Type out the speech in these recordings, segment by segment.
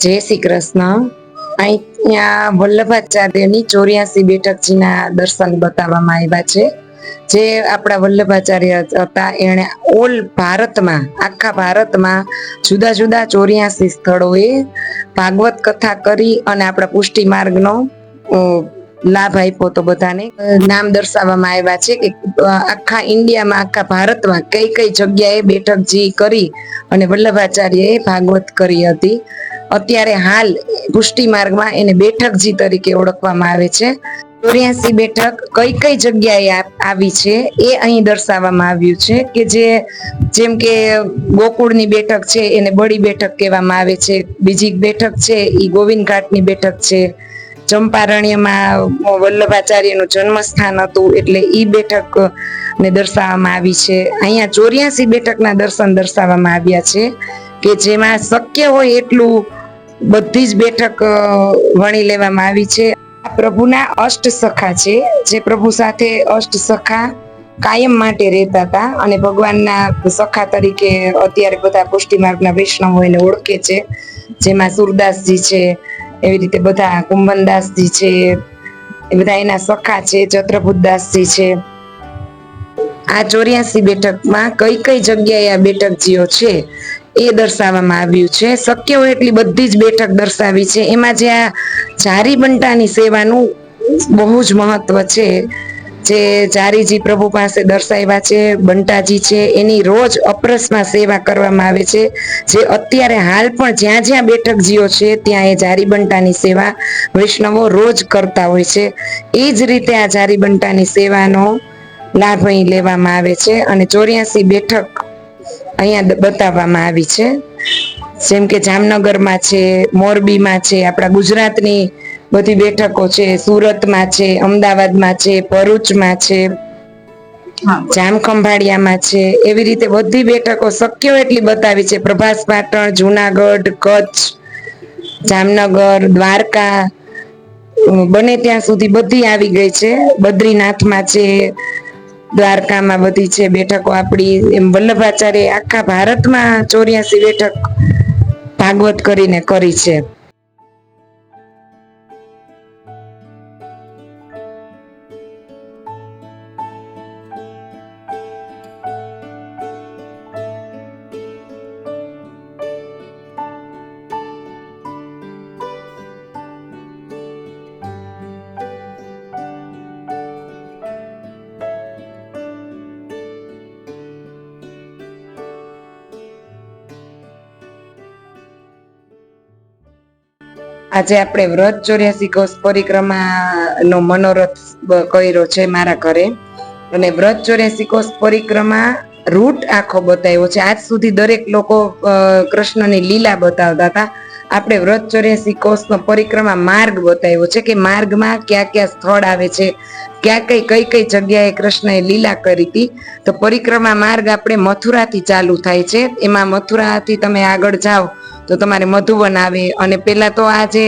જય શ્રી કૃષ્ણ। અહીંયા વલ્લભાચાર્યની 84 બેઠકજીના દર્શન બતાવવામાં આવ્યા છે। જે આપણા વલ્લભાચાર્ય હતા એણે ઓલ ભારતમાં, આખા ભારતમાં જુદા જુદા 84 સ્થળોએ ભાગવત કથા કરી અને આપણા પુષ્ટિ માર્ગનો લાભ આપ્યો તો બધાને। નામ દર્શાવવામાં આવ્યા છે કે આખા ઇન્ડિયામાં, આખા ભારતમાં કઈ કઈ જગ્યાએ બેઠકજી કરી અને વલ્લભાચાર્યએ ભાગવત કરી હતી। અત્યારે હાલ પુષ્ટિ માર્ગમાં એને બેઠકજી તરીકે ઓળખવામાં આવે છે। 84 બેઠક કઈ કઈ જગ્યાએ આવી છે એ અહીં દર્શાવવામાં આવ્યું છે કે જેમ કે ગોકુળની બેઠક છે એને બડી બેઠક કહેવામાં આવે છે। બીજી બેઠક છે એ ગોવિંદ ઘાટની બેઠક છે। ચંપારણ્યમાં વલ્લભાચાર્યનું જન્મસ્થાન હતું એટલે ઈ બેઠક ને દર્શાવવામાં આવી છે। અહીંયા 84 બેઠકના દર્શન દર્શાવવામાં આવ્યા છે કે જેમાં શક્ય હોય એટલું બધી જ બેઠક વણી લેવામાં આવી છે। આ પ્રભુના અષ્ટ સખા છે, જે પ્રભુ સાથે અષ્ટ સખા કાયમ માટે રહેતા હતા અને ભગવાનના સખા તરીકે અત્યારે બધા પુષ્ટિ માર્ગના વૈષ્ણવો એને ઓળખે છે। જેમાં સુરદાસજી છે, એવી રીતે બધા કુંભનદાસજી છે, એ બધા એના સખા છે। ચત્રભુતદાસજી છે। આ 84 બેઠકમાં કઈ કઈ જગ્યાએ આ બેઠકજીઓ છે એ દર્શાવવામાં આવ્યું છે। શક્ય હોય એટલી બધી જ બેઠક દર્શાવી છે। એમાં જે આ જારી બંટાની સેવાનું બહુ જ મહત્વ છે। જે જારીજી પ્રભુ પાસે દર્શાવ્યા છે, બંટાજી છે, એની રોજ અપરસમાં સેવા કરવામાં આવે છે। જે અત્યારે હાલ પણ જ્યાં જ્યાં બેઠકજીઓ છે ત્યાં એ જારી બંટાની સેવા વૈષ્ણવો રોજ કરતા હોય છે। એ જ રીતે આ જારી બંટાની સેવાનો લાભ અહીં લેવામાં આવે છે અને 84 બેઠક અહીંયા બતાવવામાં આવી છે। જેમ કે જામનગરમાં છે, મોરબીમાં છે, આપણા ગુજરાતની બધી બેઠકો છે, સુરતમાં છે, અમદાવાદમાં છે, ભરૂચમાં છે, જામખંભાળિયામાં છે, એવી રીતે બધી બેઠકો શક્ય એટલી બતાવી છે। પ્રભાસ પાટણ, જુનાગઢ, કચ્છ, જામનગર, દ્વારકા, બને ત્યાં સુધી બધી આવી ગઈ છે। બદ્રીનાથમાં છે, દ્વારકામાં બધી છે બેઠકો આપણી। એમ વલ્લભાચાર્ય આખા ભારતમાં 84 બેઠક ભાગવત કરીને કરી છે। આજે આપણે વ્રત 84 કોષ પરિક્રમા નો મનોરથ કર્યો છે મારા ઘરે, અને વ્રત 84 કોષ પરિક્રમા રૂટ આખો બતાવ્યો છે। આજ સુધી દરેક લોકો કૃષ્ણની લીલા બતાવતા હતા, આપણે વ્રત 84 કોષનો પરિક્રમા માર્ગ બતાવ્યો છે કે માર્ગમાં ક્યાં ક્યાં સ્થળ આવે છે, ક્યાં કઈ કઈ જગ્યાએ કૃષ્ણએ લીલા કરી હતી। તો પરિક્રમા માર્ગ આપણે મથુરાથી ચાલુ થાય છે। એમાં મથુરાથી તમે આગળ જાઓ તો તમારે મધુવન આવે, અને પેલા તો આ જે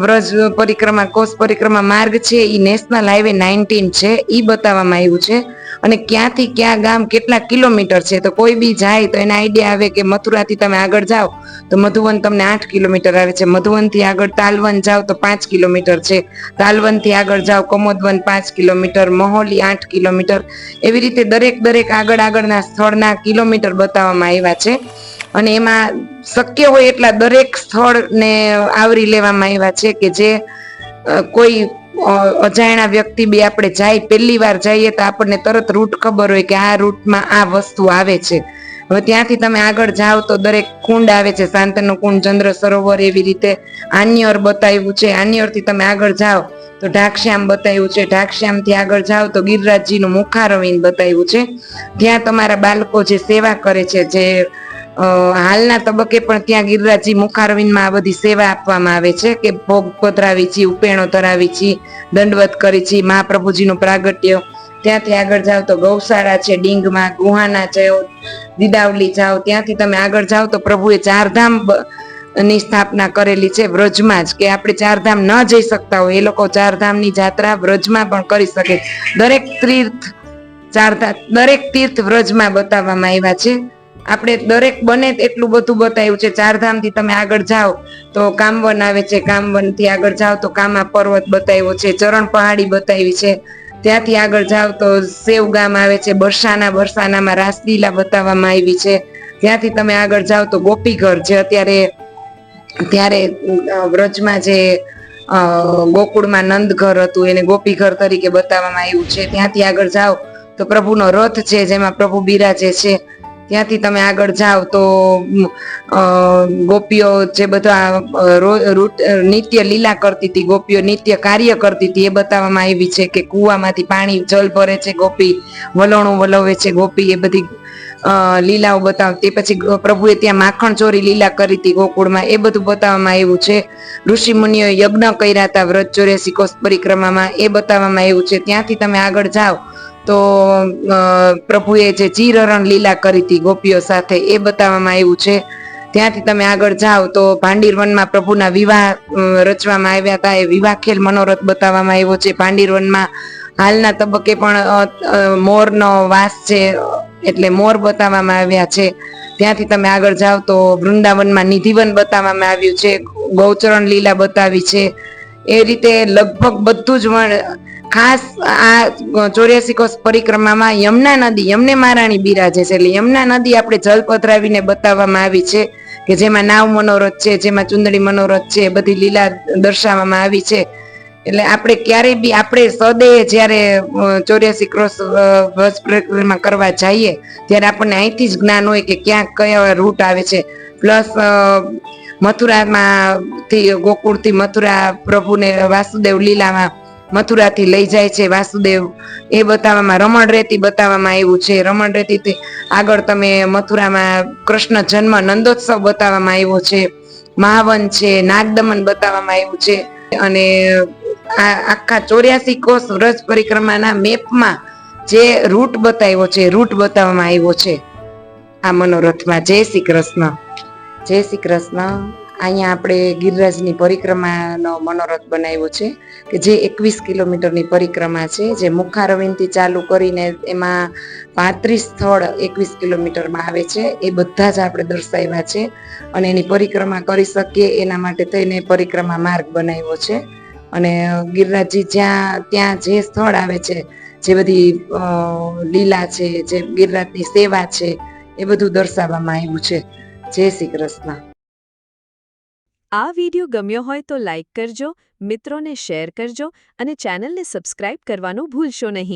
વ્રજ પરિક્રમા કોષ પરિક્રમા માર્ગ છે એ નેશનલ હાઈવે 19 છે, એ બતાવવામાં આવ્યું છે। અને ક્યાંથી ક્યાં ગામ કેટલા કિલોમીટર છે, તો કોઈ બી જાય તો એને આઈડિયા આવે કે મથુરાથી તમે આગળ જાઓ તો મધુવન તમને 8 કિલોમીટર આવે છે, મધુવનથી આગળ તાલવન જાઓ તો 5 કિલોમીટર છે, તાલવનથી આગળ જાઓ કમોદવન 5 કિલોમીટર, મહોલી 8 કિલોમીટર, એવી રીતે દરેક આગળના સ્થળના કિલોમીટર બતાવવામાં આવ્યા છે। અને એમાં શક્ય હોય એટલા દરેક સ્થળને આવરી લેવામાં આવ્યા છે કે જે કોઈ અજાણ્યા વ્યક્તિ બી આપણે જાય, પહેલી વાર જઈએ તો આપણને તરત રૂટ ખબર હોય કે આ રૂટમાં આ વસ્તુ આવે છે। હવે ત્યાંથી તમે આગળ જાઓ તો દરેક કુંડ આવે છે, શાંતનુ કુંડ, ચંદ્ર સરોવર, એવી રીતે આન્યર બતાવ્યું છે। આન્યરથી તમે આગળ જાઓ તો ઢાકશ્યામ બતાવ્યું છે, ઢાકશ્યામથી આગળ જાઓ તો ગિરિરાજજીનું મુખારવિંદ બતાવ્યું છે। ત્યાં તમારા બાળકો જે સેવા કરે છે, જે હાલના તબક્કે પણ ત્યાં ગિરિરાજજી મુખારવિંદમાં આ બધી સેવા આપવામાં આવે છે કે ભોગ પધરાવી છે, ઉપેણો ધરાવી છે, દંડવત કરી છે, મહાપ્રભુજીનું પ્રાગટ્ય। ત્યાંથી આગળ જાઓ તો ગૌશાળા છે, ડીંગમાં ગુહાના જાઓ, દીદાવલી જાઓ, ત્યાંથી તમે આગળ જાઓ તો પ્રભુએ 4 ધામ ની સ્થાપના કરેલી છે વ્રજમાં જ, કે આપણે 4 ધામ ન જઈ શકતા હોય એ લોકો 4 ધામની જાત્રા વ્રજમાં પણ કરી શકે। દરેક તીર્થ વ્રજમાં બતાવવામાં આવ્યા છે। આપણે દરેક બને એટલું બધું બતાવ્યું છે. ચારધામ થી તમે આગળ જાઓ તો કામવન આવે છે, કામવન થી આગળ જાઓ તો કામા પર્વત બતાવ્યો છે, ચરણ પહાડી બતાવી છે. ત્યાંથી આગળ જાવ તો સેવ ગામ આવે છે, બરસાનામાં રાસલીલા બતાવવામાં આવી છે. ત્યાંથી તમે આગળ જાઓ તો ગોપીઘર, જે ત્યારે વ્રજમાં જે ગોકુળમાં નંદ ઘર હતું એને ગોપીઘર તરીકે બતાવવામાં આવ્યું છે. ત્યાંથી આગળ જાઓ તો પ્રભુનો રથ છે, જેમાં પ્રભુ બિરાજે છે. ત્યાંથી તમે આગળ જાઓ તો ગોપીઓ જે બધા નિત્ય લીલા કરતી હતી, ગોપીઓ નિત્ય કાર્ય કરતી હતી, એ બતાવવામાં આવી છે. કે કુવામાંથી પાણી જલ ભરે છે ગોપી, વલોણું વલોવે છે ગોપી, એ બધી લીલાઓ બતાવતી. પછી પ્રભુએ ત્યાં માખણ ચોરી લીલા કરી હતી ગોકુળમાં, એ બધું બતાવવામાં આવ્યું છે. ઋષિ મુનિઓ યજ્ઞ કર્યા હતા વ્રત 84 કોષ પરિક્રમામાં, એ બતાવવામાં આવ્યું છે. ત્યાંથી તમે આગળ જાઓ તો પ્રભુએ જે ચીરહરણ લીલા કરી હતી ગોપીઓ સાથે, એ બતાવવામાં આવ્યું છે. ત્યાંથી તમે આગળ જાઓ તો ભાંડીર વનમાં પ્રભુના વિવાહ રચવામાં આવ્યા હતા, એ વિવાહ ખેલ મનોરથ બતાવવામાં આવ્યો છે. ભાંડીર વનમાં હાલના તબક્કે પણ મોરનો વાસ છે, એટલે મોર બતાવવામાં આવ્યા છે. ત્યાંથી તમે આગળ જાઓ તો વૃંદાવનમાં નિધિવન બતાવવામાં આવ્યું છે, ગૌચરણ લીલા બતાવી છે. એ રીતે લગભગ બધું જ ખાસ આ 84 કોષ પરિક્રમામાં યમુના નદી, યમને મહારાણી બિરાજે છે, એટલે યમુના નદી આપણે જલ પધરાવીને બતાવવામાં આવી છે. કે જેમાં નાવ મનોરથ છે, જેમાં ચુંદડી મનોરથ છે, બધી લીલા દર્શાવવામાં આવી છે. એટલે આપણે ક્યારેય બી આપણે સદે જયારે 84 કોષ વ્રજ પરિક્રમા કરવા જઈએ ત્યારે આપણને અહીંથી જ જ્ઞાન હોય કે ક્યાં કયા રૂટ આવે છે. પ્લસ મથુરામાં થી ગોકુળ થી મથુરા પ્રભુને વાસુદેવ લીલામાં મથુરા થી લઈ જાય છે વાસુદેવ, એ બતાવવામાં રમણ રેતી બતાવવામાં આવ્યું છે. રમણ રેતી આગળ તમે મથુરામાં કૃષ્ણ જન્મ નંદોત્સવ બતાવવામાં આવ્યો છે. મહાવન છે, નાગદમન બતાવવામાં આવ્યું છે. અને આખા 84 કોષ વ્રજ પરિક્રમાના મેપમાં જે રૂટ બતાવ્યો છે, રૂટ બતાવવામાં આવ્યો છે આ મનોરથમાં. જય શ્રી કૃષ્ણ, જય શ્રી કૃષ્ણ. અહીંયા આપણે ગિરિરાજની પરિક્રમાનો મનોરથ બનાવ્યો છે કે જે 21 કિલોમીટરની પરિક્રમા છે, જે મુખારવિંદથી ચાલુ કરીને એમાં 35 સ્થળ 21 કિલોમીટરમાં આવે છે. એ બધા જ આપણે દર્શાવ્યા છે અને એની પરિક્રમા કરી શકીએ એના માટે થઈને પરિક્રમા માર્ગ બનાવ્યો છે. અને ગિરિરાજજી ત્યાં જે સ્થળ આવે છે, જે બધી લીલા છે, જે ગિરિરાજની સેવા છે, એ બધું દર્શાવવામાં આવ્યું છે. જય શ્રી કૃષ્ણ. આ વિડિયો ગમ્યો હોય તો લાઇક કરજો, મિત્રોને શેર કરજો અને ચેનલને સબસ્ક્રાઇબ કરવાનું ભૂલશો નહીં.